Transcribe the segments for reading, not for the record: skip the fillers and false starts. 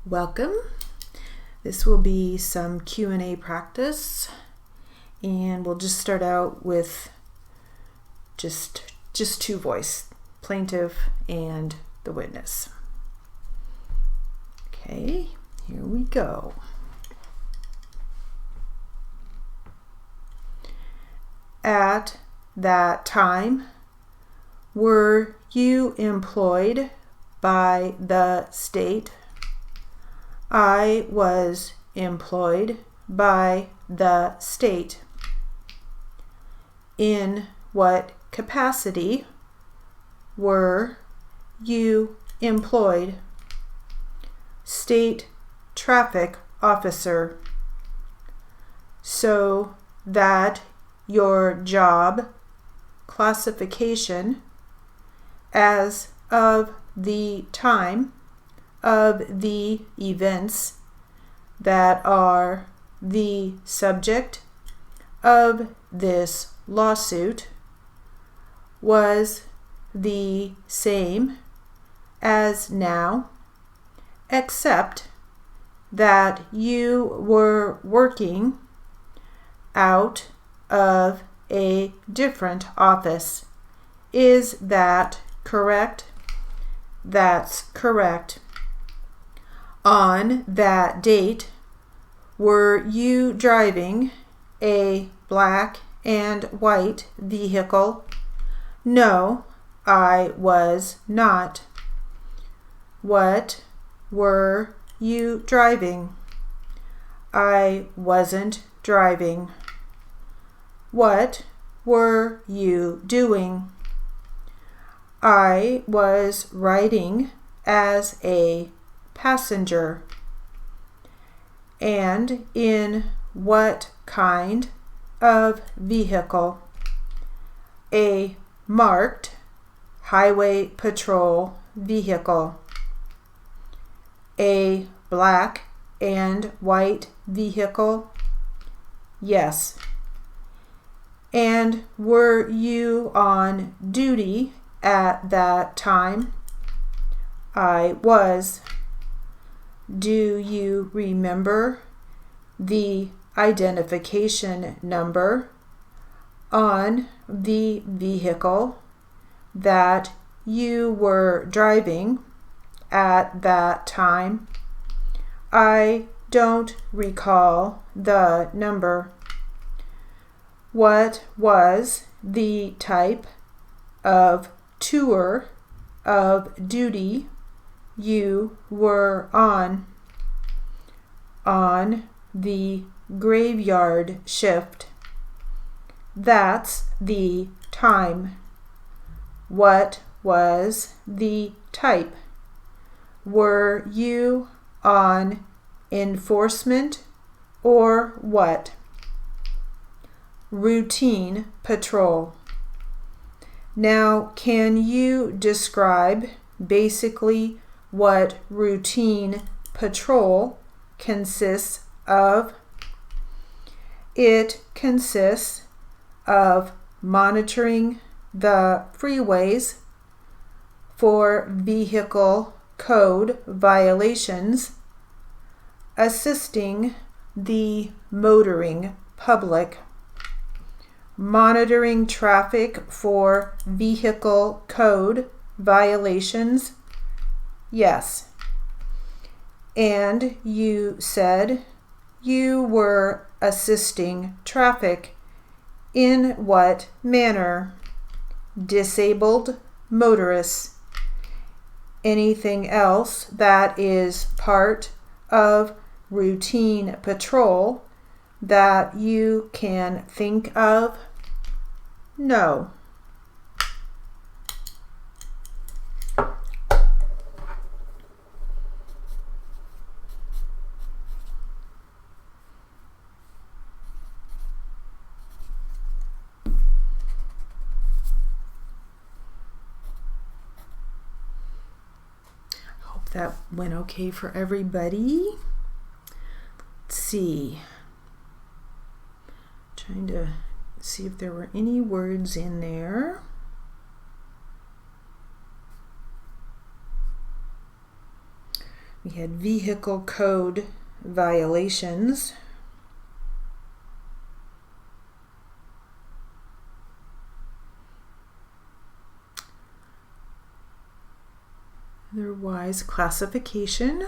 Welcome. This will be some Q&A practice, and we'll just start out with just two voice, plaintiff and the witness. Okay, here we go. At that time, were you employed by the state? I was employed by the state. In what capacity were you employed? State traffic officer. So that your job classification as of the time of the events that are the subject of this lawsuit was the same as now, except that you were working out of a different office. Is that correct? That's correct. On that date, were you driving a black and white vehicle? No, I was not. What were you driving? I wasn't driving. What were you doing? I was riding as a passenger. And in what kind of vehicle? A marked highway patrol vehicle. A black and white vehicle? Yes. And were you on duty at that time? I was. Do you remember the identification number on the vehicle that you were driving at that time? I don't recall the number. What was the type of tour of duty you were on? On the graveyard shift. That's the time. What was the type? Were you on enforcement or what? Routine patrol. Now, can you describe basically what routine patrol consists of? It consists of monitoring the freeways for vehicle code violations, assisting the motoring public, monitoring traffic for vehicle code violations. Yes. And you said you were assisting traffic. In what manner? Disabled motorists. Anything else that is part of routine patrol that you can think of? No. Hope that went okay for everybody. Let's see. Trying to see if there were any words in there. We had vehicle code violations. Otherwise, classification.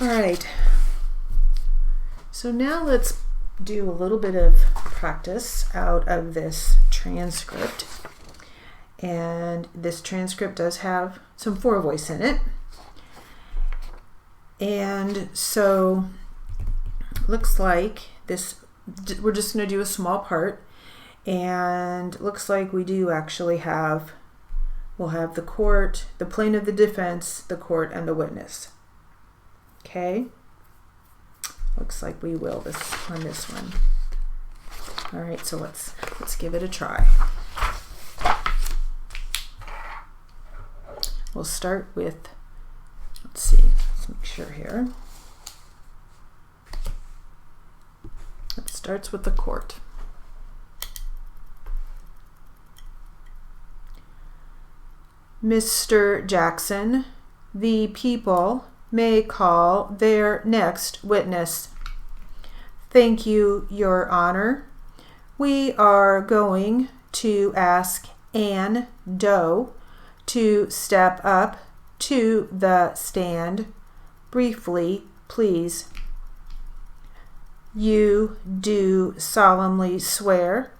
All right. So now let's do a little bit of practice out of this transcript. And this transcript does have some for voice in it. And so looks like this, we're just going to do a small part. And looks like we do actually have, we'll have the court, the plaintiff, the defense, the court, and the witness. Okay? Looks like we will on this one. All right, so let's give it a try. We'll start with, let's see, let's make sure here. It starts with the court. Mr. Jackson, the people may call their next witness. Thank you, Your Honor. We are going to ask Ann Doe to step up to the stand. Briefly, please. You do solemnly swear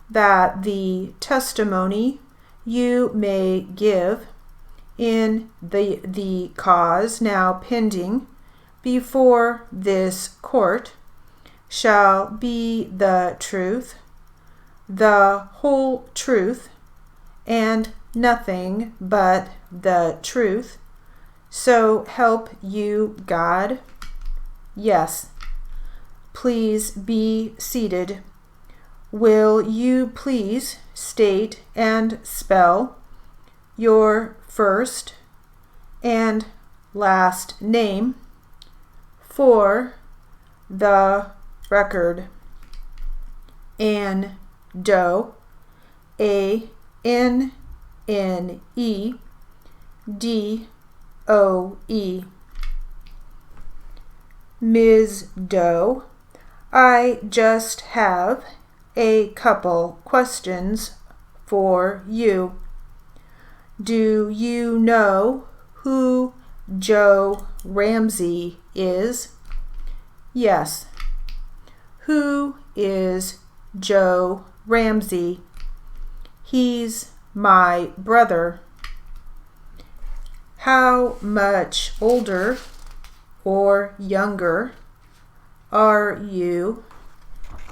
that the testimony you may give in the cause now pending before this court shall be the truth, the whole truth, and nothing but the truth. So help you God. Yes. Please be seated. Will you please state and spell your first and last name for the record? Ann Doe, A-N-N-E-D-O-E. Ms. Doe, I just have a couple questions for you. Do you know who Joe Ramsey is? Yes. Who is Joe Ramsey? He's my brother. How much older or younger are you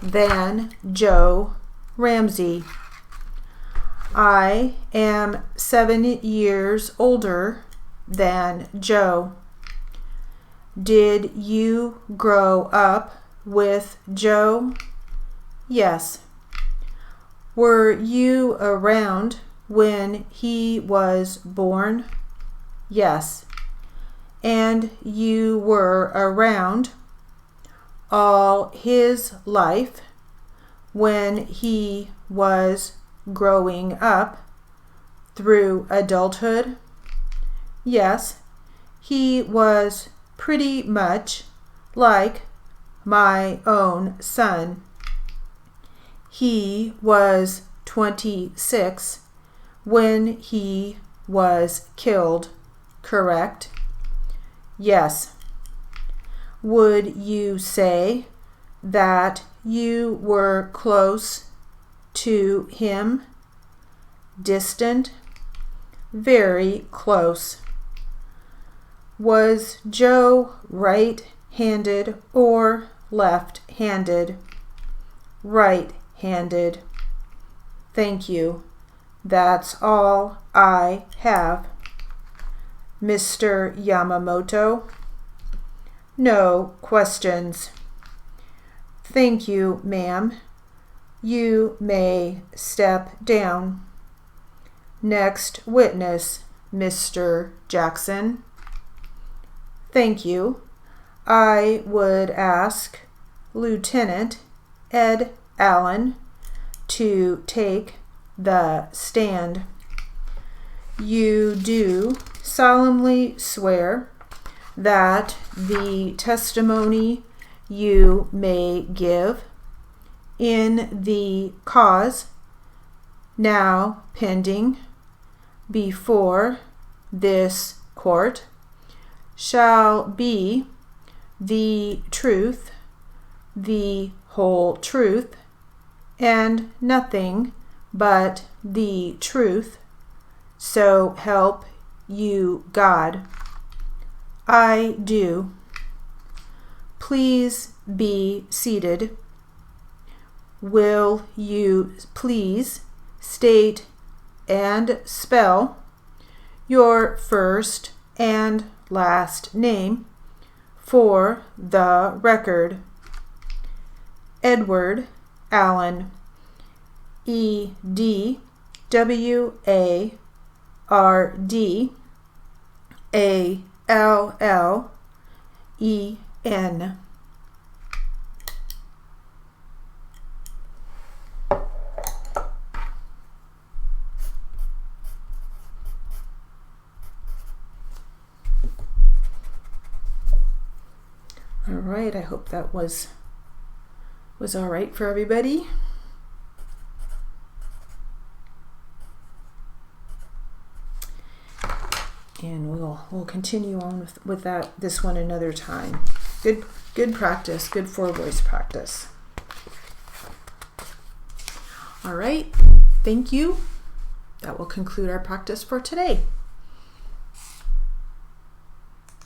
than Joe Ramsey? I am 7 years older than Joe. Did you grow up with Joe? Yes. Were you around when he was born? Yes. And you were around all his life when he was growing up through adulthood? Yes. He was pretty much like my own son. He was 26 when he was killed, correct? Yes. Would you say that you were close to him? Distant? Very close. Was Joe right-handed or left-handed? Right-handed. Thank you. That's all I have. Mr. Yamamoto? No questions. Thank you, ma'am. You may step down. Next witness, Mr. Jackson. Thank you. I would ask Lieutenant Ed Allen to take the stand. you do solemnly swear that the testimony you may give in the cause now pending before this court shall be the truth, the whole truth, and nothing but the truth, so help you God. I do. Please be seated. Will you please state and spell your first and last name for the record? Edward Allen, EDWARD ALLEN. All right, I hope that was all right for everybody. And we'll continue on with this one another time. Good practice, good voice practice. All right, thank you. That will conclude our practice for today.